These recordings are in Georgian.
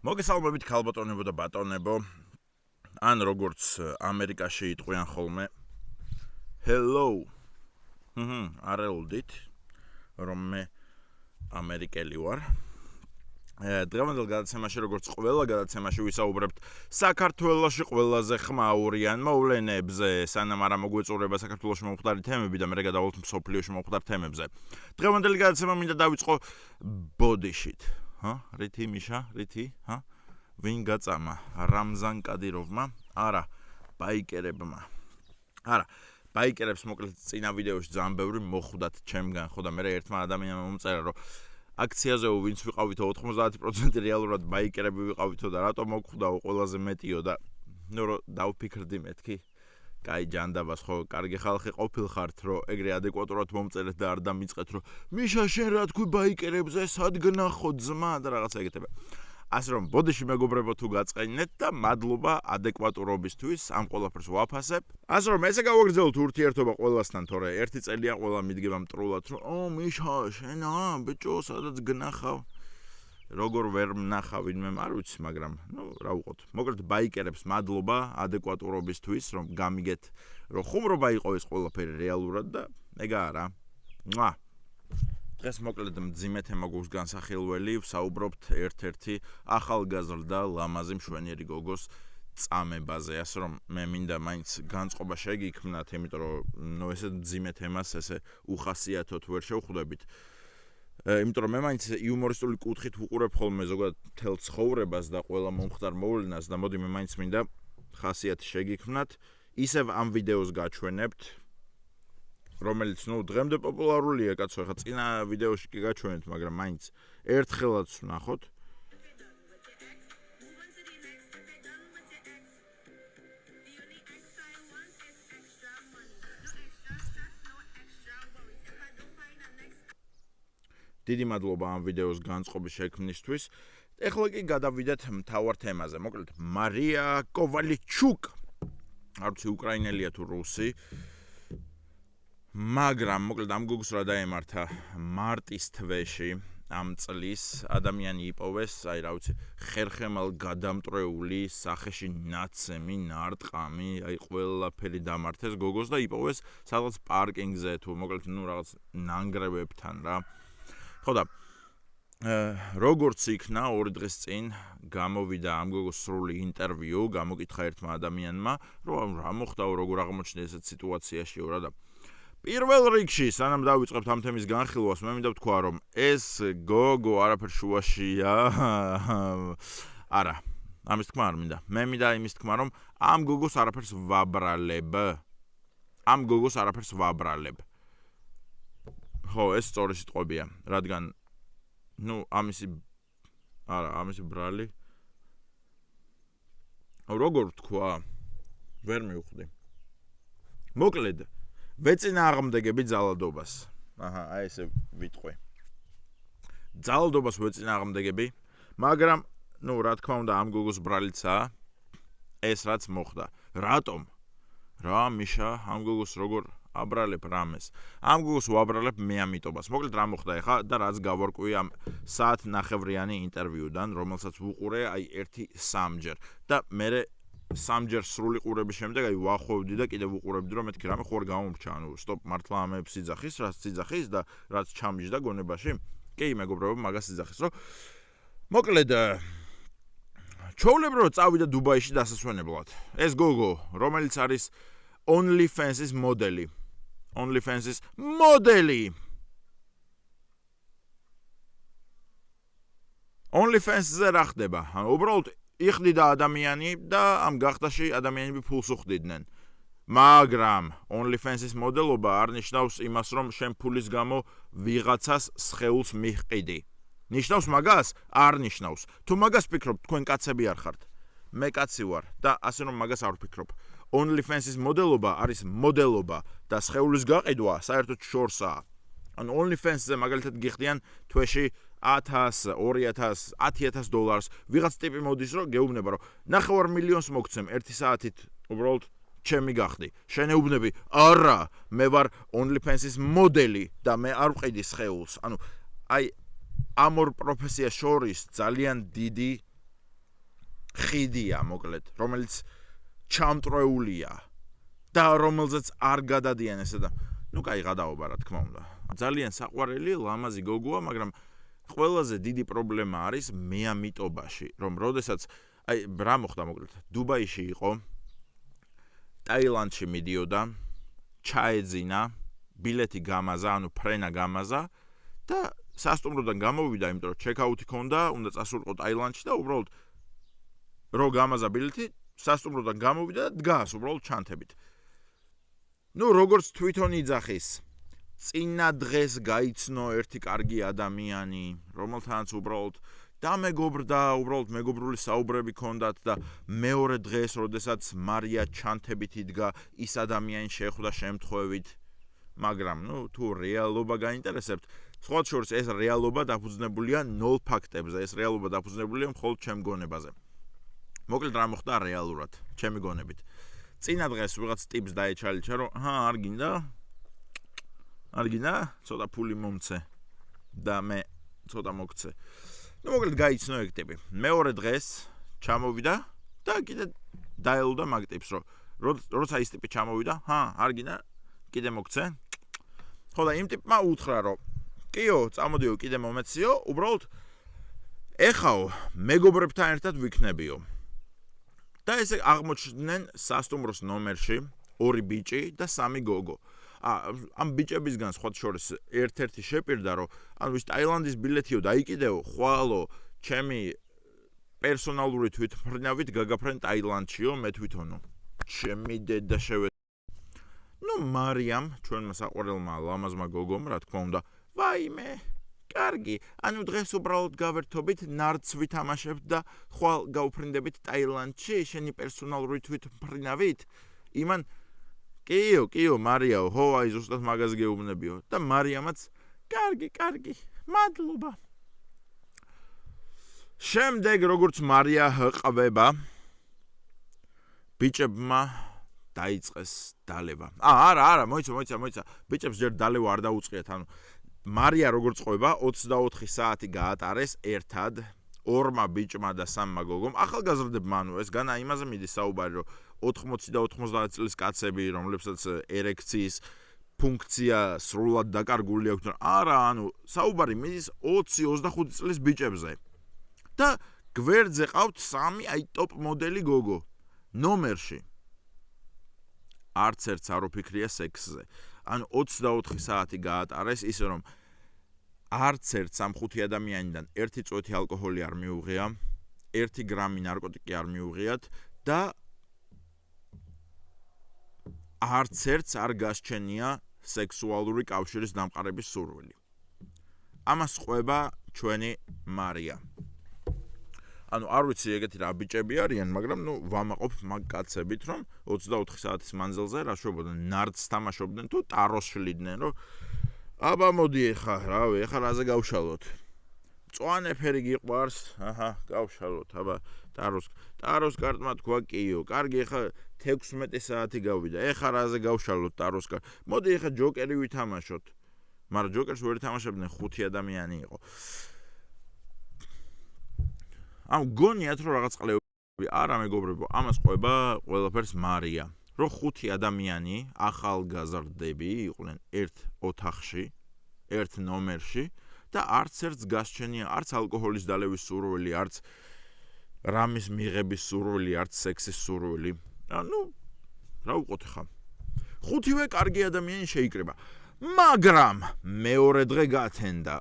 მოგესალმებით ქალბატონებო და ბატონებო. ან როგორც ამერიკაში იტყვიან ხოლმე hello. არელოდით რომ მე ამერიკელი ვარ. დღევანდელ გადაცემაში როგორც ყველა გადაცემაში ვისაუბრებთ საქართველოში ყველაზე ხმაურიან მოვლენებზე, სანამ არა მოგვეწურება საქართველოში მომხდარი თემები და მე გადავალთ მსოფლიოში მომხდარ თემებზე. დღევანდელი გადაცემა მინდა დავიწყო ბოდიშით. რითი მიშა, რითი? ვინ გაწამა? რამზან კადიროვმა? არა, ბაიკერებმა. არა, ბაიკერებს მოკლედ წინა ვიდეოში ძალიან ბევრი მოხვდათ ჩემგან, ხო და მე ერთმა ადამიანმა მომწერა, რომ აქციაზე ვინც ვიყავითო 90% რეალურად ბაიკერები ვიყავითო და რატომ მოგხვდაო ყველაზე მეტიო და რომ დავფიქრდი მეთქი. კაი ჯანდაბას ხო, კარგი ხალხი ყოფილხართ, რომ ეგრე ადეკვატურად მომწერეთ და არ დამიწყეთ, რომ მიშა შენ რა თქვი ბაიკერებზე, სად გნახო ძმა და რაღაცა ეგეთები. ასე რომ ბოდიში მეგობრებო თუ გაწყენეთ და მადლობა ადეკვატურობისთვის, ამ ყველაფერს ვაფასებ. ასე რომ ესე გავაგრძელოთ ურთიერთობა ყველასთან, თორე ერთი წელია ყველა მიდგება მტრულად, რომ მიშა შენ ბიჭო სადაც გნახავ. როგორ ვერ ვნახავ ვინმე არ ვიცი, მაგრამ რა ვუყოთ. მოკლედ ბაიკერებს მადლობა ადეკვატურობისთვის, რომ გამიგეთ, რომ ხუმრობა იყო ეს ყველაფერი რეალურად და ეგა არა. დღეს მოკლედ მძიმე თემა გვაქვს განსახილველი, ვსაუბრობთ ერთ-ერთი ახალგაზრდა ლამაზი მშვენიერი გოგოს წამებაზე, ასე რომ მე მინდა მაინც განწყობა შეგიქმნათ, იმიტომ რომ ესე მძიმე თემას ესე უხასიათოდ ვერ შევხვდებით. იმიტომ რომ მე მაინც იუმორისტული კუთხით ვუყურებ ხოლმე ზოგადად მთელ ცხოვრებას და ყველა მომხდარ მოვლენას და მოდი მე მაინც მინდა ხასიათი შეგიქმნათ, ისევ ამ ვიდეოს გაჩვენებთ, რომელიც დღემდე პოპულარულია, კაცო, ხა წინა ვიდეოში კი გაჩვენეთ, მაგრამ მაინც ერთხელაც ვნახოთ. დიდი მადლობა ამ ვიდეოს განწყობის შექმნისთვის. ეხლა კი გადავიდეთ მთავარ თემაზე. მოკლედ მარია კოვალიჩუკ. არ ვიცი უკრაინელია თუ რუსი. მაგრამ მოკლედ ამ გოგოს რა დაემართა მარტის თვეში ამ წლის ადამიანი იპოვეს, რა ვიცი, ხერხემალ გადამტრეული, სახეში ნაცემი, ნარტყამი, ყველაფერი დამართეს გოგოს და იპოვეს სადღაც პარკინგზე თუ მოკლედ რაღაც ნანგრევებთან რა. ხო და როგორც იქნა 2 დღის წინ გამოვიდა ამ გოგოს სრული ინტერვიუ, გამოკითხა ერთმა ადამიანმა, რომ რა მოხდაო, როგორ აღმოჩნდა ესეთ სიტუაციაშიო რა და პირველ რიგში, სანამ დავიწყებთ ამ თემის განხილვას, მე მინდა ვთქვა, რომ ეს გოგო არაფერ შუაშია. არა, ამის თქმა არ მინდა. მე მინდა იმის თქმა, რომ ამ გოგოს არაფერს ვაბრალებ. ამ გოგოს არაფერს ვაბრალებ. ხო, ეს სწორი სიტყვებია, რადგან ამისი ბრალი. როგორ ვთქვა? ვერ მივხვდი. მოკლედ ვეწინააღმდეგები ძალადობას. აი ესე ვიტყვი. ძალადობას ვეწინააღმდეგები, მაგრამ რა თქმა უნდა ამ გოგოს ბრალიცაა ეს რაც მოხდა. რატომ? რა მიშა ამ გოგოს როგორ აბრალებ რამეს. ამ გოგოს ვაბრალებ მე ამიტომას. მოკლედ რა მოხდა ეხა და რაც გავარკვი ამ საათნახევრიანი ინტერვიუდან, რომელსაც ვუყურე აი 1-3 და მე სამჯერ სრული ყურების შემდეგ აი ვახვევდი და კიდევ ვუყურებდი, რომ მეთქი რამე ხო არ გამომრჩა, სტოპ, მართლა ამებს იძახის, რაც იძახის და რაც ჩამიჯდა გონებაში. კი, მეგობრებო, მაგას იძახის, რომ მოკლედ ჩაულებრო წავიდა დუბაიში დასასვენებლად. ეს გოგო, რომელიც არის OnlyFans-ის მოდელი. OnlyFans-ის მოდელი. OnlyFans-ზე რა ხდება? უბრალოდ იხდიდა ადამიანი და ამ გახდაში ადამიანები ფულს უხდიდნენ. მაგრამ OnlyFans-ის მოდელობა არ ნიშნავს იმას, რომ შენ ფულის გამო ვიღაცას სხეულს მიჰყიდი. ნიშნავს მაგას? არ ნიშნავს. თუ მაგას ფიქრობ, თქვენ კაცები არ ხართ. მე კაცი ვარ და ასე რომ მაგას არ ვფიქრობ. OnlyFans-ის მოდელობა არის მოდელობა და სხეულის გაყიდვა საერთოდ შორსაა. ან OnlyFans-ზე მაგალითად გიხდიან თვეში 1000, 2000, $10,000 ვიღაც ტიპი მოდის, რომ გეუბნება, რომ 500,000 მოგცემ 1 საათით, უბრალოდ ჩემი გახდი. შენეუბნები, არა, მე ვარ OnlyFans-ის მოდელი და მე არ ვყიდი სხეულს. ანუ აი ამ ორ პროფესიას შორის ძალიან დიდი ხიდია მოკლედ, რომელიც ჩამტრეულია და რომელზეც არ გადადიან ესა და კაი გადაობა რა თქმა უნდა. ძალიან საყვარელი ლამაზი გოგოა, მაგრამ ყველაზე დიდი პრობლემა არის მეამიტობაში, რომ როდესაც რა მოხდა მოკლედ, დუბაიში იყო, ტაილანდში მიდიოდა, ჩაეძინა, ბილეთი გამაზა, ანუ ფრენა გამაზა და სასტუმროდან გამოვიდა, იმიტომ რომ ჩეკაუთი ქონდა, უნდა წასულიყო ტაილანდში და უბრალოდ რო გამაზა ბილეთი, სასტუმროდან გამოვიდა და დგას უბრალოდ ჩანთებით. როგორც თვითონ იძახის, წინა დღეს გაიცნო ერთი კარგი ადამიანი, რომელთანაც უბრალოდ დამეგობრდა, უბრალოდ მეგობრული საუბრები ჰქონდათ და მეორე დღეს, როდესაც მარია ჩანთებით იდგა, ის ადამიანი შეხვდა შემთხვევით, მაგრამ თუ რეალობა გაინტერესებთ, სხვათა შორის ეს რეალობა დაფუძნებულია 0 ფაქტებზე, ეს რეალობა დაფუძნებულია მხოლოდ ჩემ გონებაზე. მოკლედ რა მოხდა რეალურად, ჩემი გონებით. წინა დღეს ვიღაც ტიპს დაეჩალიჩა, რომ არ გინდა, ცოტა ფული მომცე და მე ცოტა მოგცე. მოკლედ გაიცნო ეგ ტიპი. მეორე დღეს ჩამოვიდა და კიდე დაელოდა მაგ ტიპს, რომ როცა ის ტიპი ჩამოვიდა, არ გინდა, კიდე მოგცე. ხო და იმ ტიპმა უთხრა, რომ კიო, წამოდიო, კიდე მომეციო, უბრალოდ ეხაო, მეგობრებთან ერთად ვიქნებიო. და ესე აღმოჩნდნენ სასტუმროს ნომერში 2 ბიჭი და 3 გოგო. ამ ბიჭებისგან სხვათა შორის ერთ-ერთი შეპირდა, რომ ის ტაილანდის ბილეთიო დაიკიდეო, ხვალო, ჩემი პერსონალური თვითმფრინავით გაგაფრენ ტაილანდშიო, მე თვითონო. ჩემი დედა მარიამ, ჩვენმა საყვარელმა ლამაზმა გოგომ, რა თქმა უნდა, ვაიმე, კარგი, დღეს უბრალოდ გავერთობით, ნარდს ვითამაშებთ და ხვალ გავფრინდებით ტაილანდში, შენი პერსონალური თვითმფრინავით? იმან კიო, მარიაო, ხო, ზუსტად მაგას გეუბნებიო. და მარიამაც, კარგი, მადლობა. შემდეგ, როგორც მარია ჰყდება, ბიჭებმა დაიწყეს დალევა. არა, მოიცა. ბიჭებს ჯერ დალევა არ დაუწყიათ, მარია როგორც ყვება, 24 საათი გაატარეს ერთად, 2 ბიჭმა და 3 გოგომ, ახალგაზრდებმა, ეს განა იმაზე მიდის საუბარი, რომ 80 და 90 წლის კაცები, რომლებსაც ერექციის ფუნქცია სრულად დაკარგული აქვს, არა, საუბარი მიდის 20-25 წლის ბიჭებზე. და გვერდზე ყავთ 3 ტოპ მოდელი გოგო, ნომერში. არც ერთს არ უფიქრია სექსზე. 24 საათი გაატარეს, ისე რომ არც ერთ ამ 5 ადამიანიდან 1 წვეთი ალკოჰოლი არ მიუღია, 1 გრამი ნარკოტიკი არ მიუღიათ და არც ერთს არ გასჩენია სექსუალური კავშირის დამყარების სურვილი. ამას ყვება ჩვენი მარია. არ ვიცი ეგეთი რა ბიჭები არიან, მაგრამ ვამაყობ მაგ კაცებით, რომ 24 საათის მანძილზე რა შვებოდნენ, ნარდს თამაშობდნენ თუ ტაროს შლიდნენ, რომ აბა მოდი ეხა რაზე გავშალოთ. მწვანე ფერი გიყვარს, გავშალოთ, აბა ტაროს კარტმა თქვა კიო, კარგი, ეხა 16 საათი გავიდა, ეხა რაზე გავშალოთ ტაროს კარტ. მოდი ეხა ჯოკერი ვითამაშოთ. მაგრამ ჯოკერს ვერ თამაშებდნენ, 5 ადამიანი იყო. გონიათ რომ რაღაც ყლევები არა მეგობრებო, ამას ყვება ყველაფერს მარია, რომ 5 ადამიანი ახალგაზრდები იყვნენ ერთ ოთახში, ერთ ნომერში და არც ერთს გასჩენია, არც ალკოჰოლის დალევის სურვილი, არც რამის მიღების სურვილი, არც სექსის სურვილი. რა უყოთ ხა? 5-ვე კარგი ადამიანი შეიკრება. მაგრამ მეორე დღე გათენდა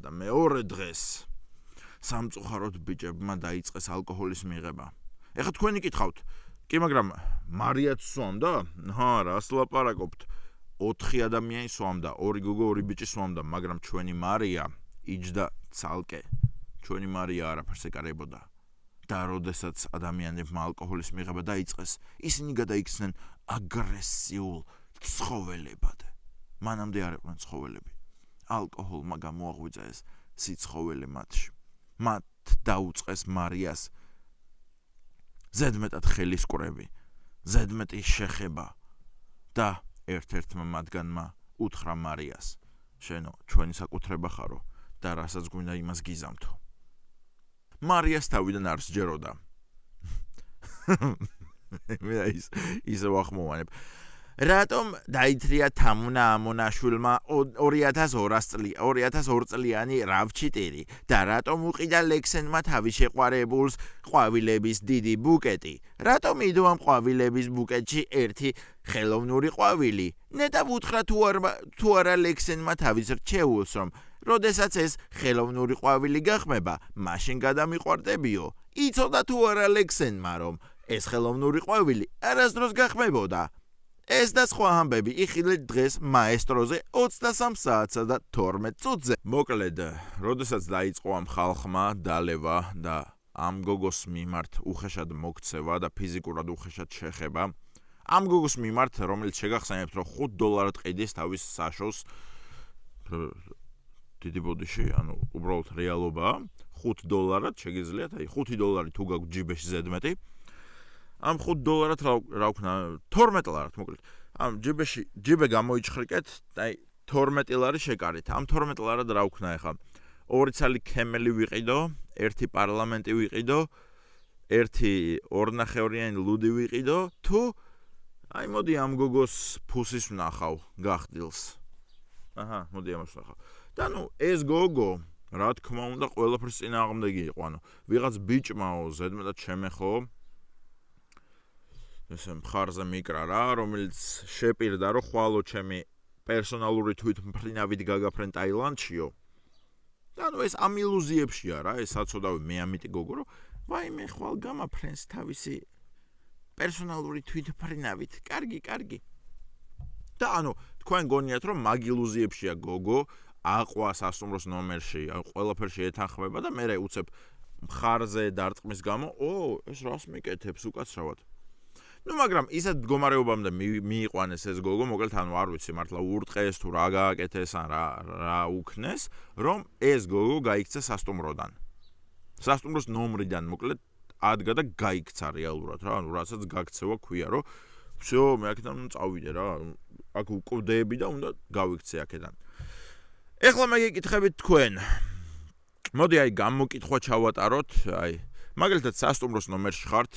და მეორე დღეს სამწუხაროდ ბიჭებმა დაიწყეს ალკოჰოლის მიღება. ეხლა თქვენი კითხავთ, კი, მაგრამ მარიაც სვამდა? რას ლაპარაკობთ? 4 ადამიანი სვამდა, 2 გოგო, 2 ბიჭი სვამდა, მაგრამ ჩვენი მარია იჯდა ცალკე. ჩვენი მარია არაფერს ეკარებოდა. და როდესაც ადამიანებმა ალკოჰოლის მიღება დაიწყეს, ისინი გადაიქცნენ აგრესიულ ცხოველებად. მანამდე არ იყვნენ ცხოველები. ალკოჰოლმა გამოაღვიძა ეს სიცხოველე მათში. მათ დაუწყეს მარიას ზედმეტად ხელისკვრები, ზედმეტი შეხება და ერთ-ერთმა მათგანმა უთხრა მარიას, შენო ჩვენი საკუთრება ხარო და რასაც გვინდა იმას გიზამთო. მარიას თავიდან არ სჯეროდა. მე ისე ვახმოვანებ. რატომ დაითრია თამუნა ამონაშვილმა 2002 წლიანი რავჩიტირი და რატომ უყიდა ლექსენმა თავის შეყვარებულს ყვავილების დიდი ბუკეტი? რატომ იდო ამ ყვავილების ბუკეტში ერთი ხელოვნური ყვავილი? ნეტავ უთხრა თუ არა ლექსენმა თავის რჩეულს, რომ როდესაც ეს ხელოვნური ყვავილი გახმება, მაშინ გადამიყვარდებიო. იცოდა თუ არა ლექსენმა, რომ ეს ხელოვნური ყვავილი არასდროს გახმებოდა. ეს და სხვა ამბები იხილეთ დღეს მაესტროზე 23 საათსა და 12 წუთზე. მოკლედ, როდესაც დაიწყო ამ ხალხმა დალევა და ამ გოგოს მიმართ უხეშად მოქცევა და ფიზიკურად უხეშად შეხება, ამ გოგოს მიმართ, რომელიც შეგახსენებთ, რომ $5 ყიდის თავის საშოს დიდი ბოდიში, ანუ უბრალოდ რეალობაა, $5 შეგიძლიათ, აი $5 თუ გაგვთ ჯიბეში ზედმეტი. ამ $5 რა ვქნა 12 ლარად მოკლედ. ამ ჯიბე გამოიჩხრიკეთ, აი 12 ლარი შეკარით. ამ 12 ლარად რა ვქნა ახლა? 2 ცალი ქემელი ვიყიდო, 1 პარლამენტი ვიყიდო, 1 ორნახევრიანი ლუდი ვიყიდო, თუ აი მოდი ამ გოგოს ფუსის ვნახავ გახდილს. აჰა, მოდი ამას ვნახავ. და ნუ ეს გოგო რა თქმა უნდა ყველაფრის წინააღმდეგი იყო, ანუ ვიღაც ბიჭმაო ზედმეტად შემეხო ესე მხარზე მიკრა რა, რომელიც შეპირდა, რომ ხვალო ჩემი პერსონალური თვითმფრინავით გაგაფრენ ტაილანდშიო. და ნუ ეს ამ ილუზიებშია რა, ეს საცოდავი მე ამიტი გოგო, რომ ვაიმე ხვალ გამაფრენს თავისი პერსონალური თვითმფრინავით. კარგი. და ანუ თქვენ გონიათ, რომ მაგ ილუზიებშია გოგო, აყვა სასტუმროს ნომერში, ყველაფერში ეთანხმება და მე უცებ მხარზე დარტყმის გამო, ეს რას მიკეთებს უკაცრავად. ნუ მაგრამ ისეთ მდგომარეობამდე მიიყვანეს ეს გოგო, მოკლედ ანუ არ ვიცი მართლა ურტყეს თუ რა გააკეთეს ან რა უქნეს, რომ ეს გოგო გაიქცა სასტუმროდან. სასტუმროს ნომრიდან მოკლედ ადგა და გაიქცა რეალურად რა, ანუ რასაც გაქცევა ქვია, რომ всё, მე აქედან წავიდე რა, აქ უკვდები და უნდა გავიქცე აქედან. ეხლა მე გეკითხებით თქვენ. მოდი აი გამოკითხვა ჩავატაროთ, აი მაგალითად სასტუმროს ნომერში ხართ,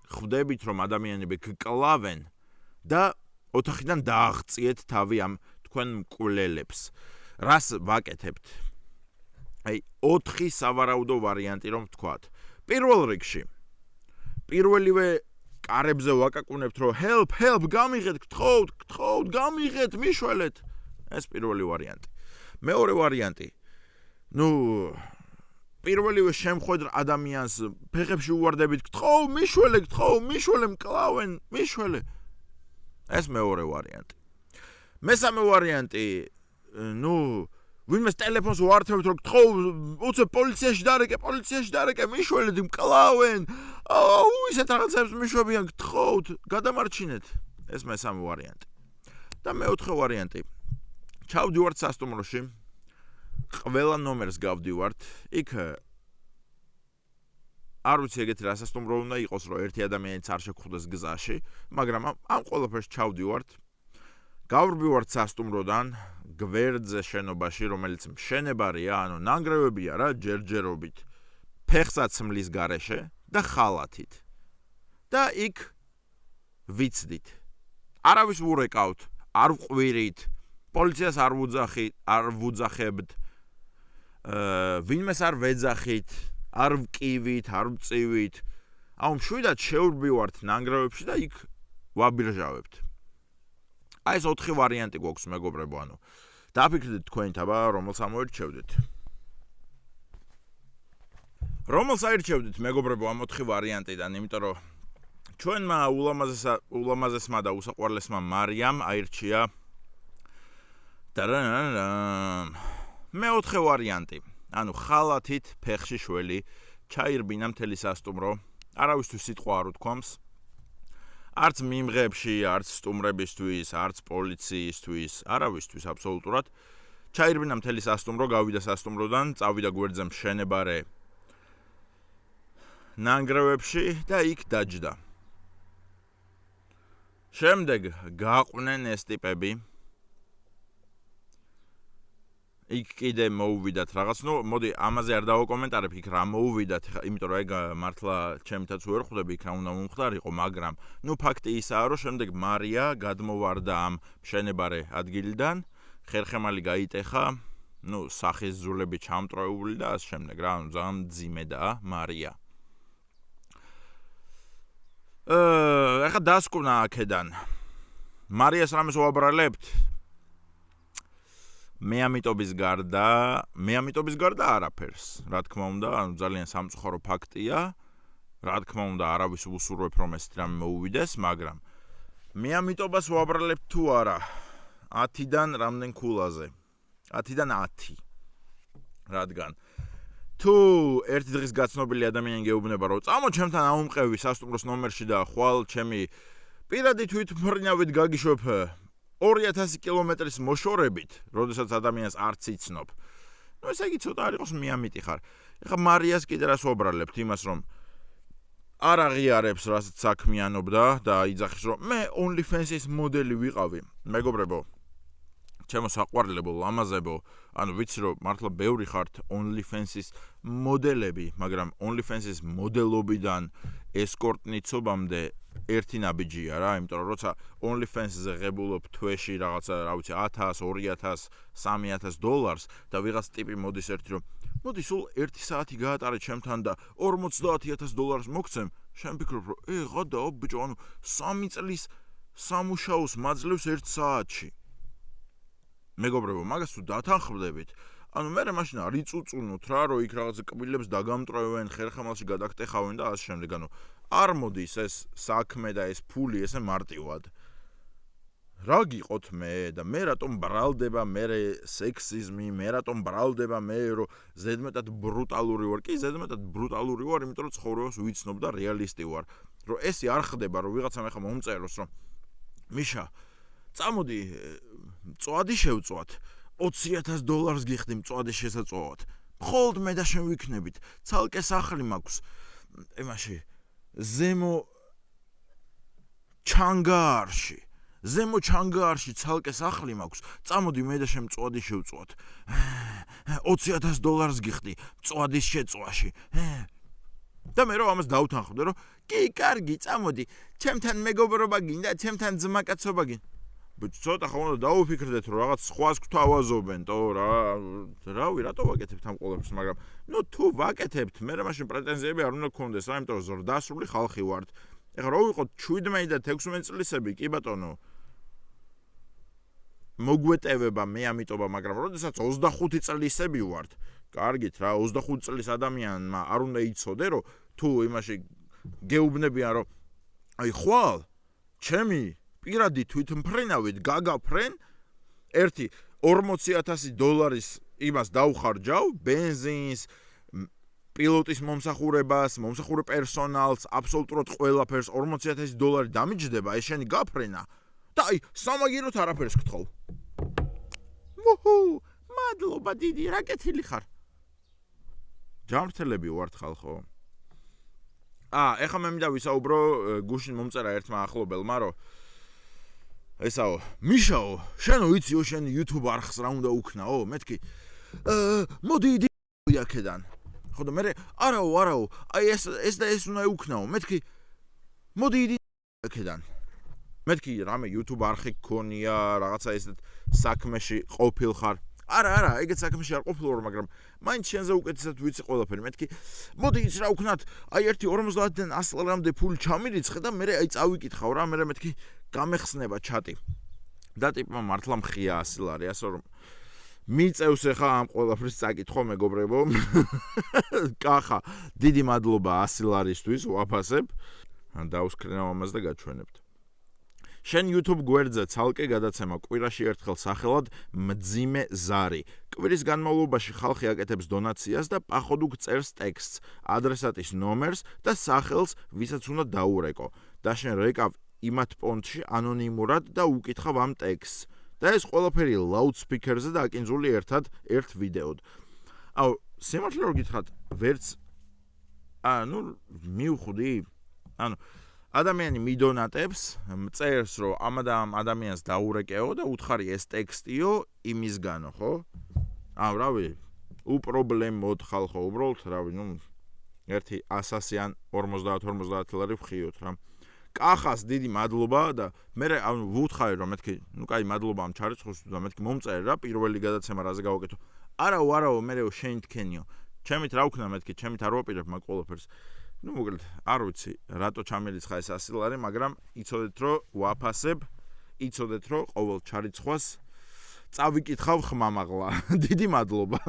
ხვდებით რომ ადამიანები გკლავენ და ოთახიდან დააღწიეთ თავი ამ თქვენ მკვლელებს. რას ვაკეთებთ? აი 4 სავარაუდო ვარიანტი რომ ვთქვათ. პირველ რიგში პირველივე კარებზე ვაკაკუნებთ რომ help გამიღეთ, გთხოვთ, გამიღეთ, მიშველეთ. ეს პირველი ვარიანტი. მეორე ვარიანტი. ნუ პირველივე შემხვედრ ადამიანს ფეხებში უვარდებით, გთხოვ, მიშველე, მკლავენ, მიშველე. ეს მეორე ვარიანტი. მესამე ვარიანტი, ნუ ვინმეს ტელეფონს ვართმევთ, რომ გთხოვ, უცებ პოლიციაში დარეკე, მიშველეთ, მკლავენ. ისეთ რაღაცებს მიშვებიან, გთხოვთ, გადამარჩინეთ. ეს მესამე ვარიანტი. და მეოთხე ვარიანტი. ჩავდივართ სასტუმროში. ყველა ნომერს გავდივართ. იქ არ ვიცი ეგეთი რა სასტუმრო უნდა იყოს, რომ ერთი ადამიანიც არ შეგხვდეს გზაში, მაგრამ ამ ყველაფერს ჩავდივართ. გავრბივართ სასტუმროდან გვერდზე შენობაში, რომელიც მშენებარია, ანუ ნანგრევებია რა, ჯერჯერობით, ფეხსაცმლის გარეშე და ხალათით. და იქ ვიცდით. არავის ვურეკავთ, არ ვყვირით, პოლიციას არ ვუძახებთ, ვინმეს არ ვეძახით, არ ვკივით, არ ვწივით. მშვიდად შევრბივართ ნანგრევებში და იქ ვაბირჟავებთ. აი ეს 4 ვარიანტი გვაქვს მეგობრებო, ანუ დაფიქრდით თქვენ თაბა, რომელს ამოერჩევდით. რომელს აირჩევდით მეგობრებო ამ 4 ვარიანტიდან, იმიტომ რომ ჩვენმა ულამაზესმა და უსაყვარლესმა მარიამ აირჩია მეოთხე ვარიანტი. ანუ ხალათით ფეხში შველი, ჩაირბინა მთელი სასტუმრო, არავისთვის სიტყვა არ უთქვამს. არც მიმღებში, არც სტუმრებისთვის, არც პოლიციისთვის, არავისთვის აბსოლუტურად. ჩაირბინა მთელი სასტუმრო, გავიდა სასტუმროდან, წავიდა გვერდზე მშენებარე ნანგრევებში და იქ დაჯდა. შემდეგ გაყვნენ ეს ტიპები. იქ კიდე მოუვიდათ რაღაც, მოდი ამაზე არ დავაკომენტარებ, იქ რა მოუვიდათ, იმიტომ რომ ეგ მართლა ჩემთაც ვერ ხვდები, იქ რა უნდა მომხდარიყო, მაგრამ ფაქტი ისაა, რომ შემდეგ მარია გადმოვარდა ამ მშენებარე ადგილიდან, ხერხემალი გაიტეხა, სახის ზულები ჩამტროებული და ამ შემდეგ რა, ძალიან მძიმედაა მარია. ეხლა დასკვნა აქედან. მარიას რამეს ვაბრალებთ? მე ამიტობის გარდა არაფერს. რა თქმა უნდა, ძალიან სამწუხარო ფაქტია. რა თქმა უნდა, არავის უსურვებ რომ ეს რამე მოუვიდეს, მაგრამ მე ამიტობას ვაბრალებთ თუ არა? 10-დან რამდენ ქულაზე? 10-დან 10. რადგან თუ ერთი დღის გაცნობილი ადამიანი გეუბნება, რომ წამო ჩემთან აუმყევი სასტუმროს ნომერში და ხვალ ჩემი პირადი თვითმფრინავით გაგიშვებ 2000 კილომეტრის მოშორებით, როდესაც ადამიანს არც იცნობ. ესე იგი ცოტა არ იყოს მიამიტი ხარ. ეხლა მარიას კიდე რას ვაბრალებთ? იმას რომ არ აღიარებს რასაც საქმიანობდა და იძახის რომ მე OnlyFans-ის მოდელი ვიყავი. მეგობრებო, ჩემო საყვარლებო, ლამაზებო, ვიცი რომ მართლა ბევრი ხართ OnlyFans-ის მოდელები, მაგრამ OnlyFans-ის მოდელობიდან ესკორტნიცობამდე ერთი ნაბიჯია რა, იმიტომ რომ როცა OnlyFans-ზე ღებულობ თვეში რაღაცა, რა ვიცი, 1000, 2000, 3000 დოლარს და ვიღაც ტიპი მოდის ერთი რომ მოდი სულ 1 საათი გაატარე ჩემთან და 50000 დოლარს მოგცემ, შენ ფიქრობ რომ ღადაო ბიჭო, 3 წლის სამუშაოს მაძლევს 1 საათში. მეგობრებო, მაგას თუ დათანხმდებით, მე მაშინ არ იწუწუნოთ რა, რომ იქ რაღაც კბილებს დაგამტრევენ, ხერხემალში გადაგტეხავენ და ასე შემდეგ. არ მოდის ეს საქმე და ეს ფული ესე მარტივად. რა გიყოთ მე და მე რატომ ბრალდება მე სექსიზმი, მე რატომ ბრალდება მე რომ ზედმეტად ბრუტალური ვარ. კი, ზედმეტად ბრუტალური ვარ, იმიტომ რომ ცხოვრებას ვიცნობ და რეალისტი ვარ. რომ ესე არ ხდება, რომ ვიღაცამ ახლა მომწეროს, რომ მიშა, წამოდი მწვადი შევწვათ. 20000 დოლარს გიხდი მწვადის შესაწვავად. მხოლოდ მე და შენ ვიქნებით. ცალკე სახლი მაქვს. იმაში ზემო ჩანგარში ცალკე სახლი მაქვს. წამოდი მე და შენ მწვადი შევწვათ. 20000 დოლარს გიხდი მწვადის შეწვაში. და მე რომ ამას დავთანხმდე, რომ კი, კარგი, წამოდი. ჩემთან მეგობრობა გინდა, ჩემთან ძმაკაცობა გინდა. ცოტა ხომ უნდა დაუფიქრდეთ, რომ რაღაც სხვას გვთავაზობენ, რავი, რატო ვაკეთებთ ამ ყველაფერს, მაგრამ თუ ვაკეთებთ, მე მაშინ პრეტენზიები არ უნდა გქონდეს, იმიტომ რომ ზრდასრული ხალხი ვართ. ეხლა რო ვიყოთ 17 და 16 წლისები, კი ბატონო, მოგვეტევება მე ამიტობა, მაგრამ როდესაც 25 წლისები ვართ, კარგით რა, 25 წლის ადამიანმა არ უნდა იცოდე, რომ თუ იმაში გეუბნებიან, რომ აი ხვალ ჩემი პირადი თვითმფრინავით გაგაფრენ, 40000 დოლარის იმას დავხარჯავ, ბენზინს, პილოტის მომსახურებას, მომსახურე პერსონალს, აბსოლუტურად ყველაფერს 40000 დოლარი დამიჯდება, ეს შენი გაფრენა. და აი, სამაგიეროდ არაფერს გთხოვ. მადლობა დიდი, რა კეთილი ხარ. ჯანმრთელები ვართ ხალხო. ეხლა მე მინდა ვისაუბრო გუშინ მომწერა ერთმა ახლობელმა, რომ ესაო, მიშაო, შენო ვიციო, შენ YouTube არხს რა უნდა უქნაო? მეთქი, მოდი იდი აქედან. ხო და მე არაო, აი ეს და ეს უნდა უქნაო. მეთქი, მოდი იდი აქედან. მეთქი, რამე YouTube არხი გქონია, რაღაცა ესეთ საქმეში ყოფილხარ. არა, ეგეთ საქმეში არ ყოფილ ვარ, მაგრამ მაინც შენზე უკეთესად ვიცი ყველაფერი. მეთქი, მოდი იცი რა უქნათ, აი 50-დან 100 ლარამდე ფული ჩამირიცხე და მე აი წავიკითხავ რა, მე მეთქი გამეხსნება ჩატი. და ტიპმა მართლა მხია 100 ლარი, ასე რომ მიწევს ახლა ამ ყველაფრის წაკითხვა, მეგობრებო. კახა, დიდი მადლობა 100 ლარისთვის, ვაფასებ. დავსკრინავ ამას და გაჩვენებთ. შენ YouTube გვერდზე ცალკე გადაცემა კვირაში ერთხელ სახელად მძიმე ზარი. კვირის განმავლობაში ხალხი აკეთებს დონაციას და პახოვდუქ წერს ტექსტს, ადრესატის ნომერს და სახელს, ვისაც უნდა დაურეკო. და შენ რეკავ იმათ პონტში ანონიმურად და უკითხავ ამ ტექსტს. და ეს ყველაფერი ლაუდსპიკერზე და აკინძული ერთ ვიდეოდ. სიმართლე რომ გითხრათ, ვერც მივხვდი, ადამიანი მიდონატებს, წერს, რომ ამ ადამიანს დაურეკეო და უთხარი ეს ტექსტიო იმისგანო, ხო? რავი, უპრობლემოდ ხალხო, უბრალოდ, რავი, ერთი 100 ან 50 ლარი ვხიოთ რა. კახას დიდი მადლობა და მე ვუთხარი რომ მეთქი, კაი მადლობა ამ ჩარიცხვის და მეთქი მომწერე რა პირველი გადაცემა რაზე გავაკეთო. არაო, მერეო შენ თქვენიო. ჩემით რა ვქნა მეთქი, ჩემით არ ვაპირებ მაგ ყველაფერს. მოკლედ, არ ვიცი, რატო ჩამერიცხა ეს 100 ლარი, მაგრამ იცოდეთ რომ ვაფასებ, იცოდეთ რომ ყოველ ჩარიცხვას წავიკითხავ ხმამაღლა. დიდი მადლობა.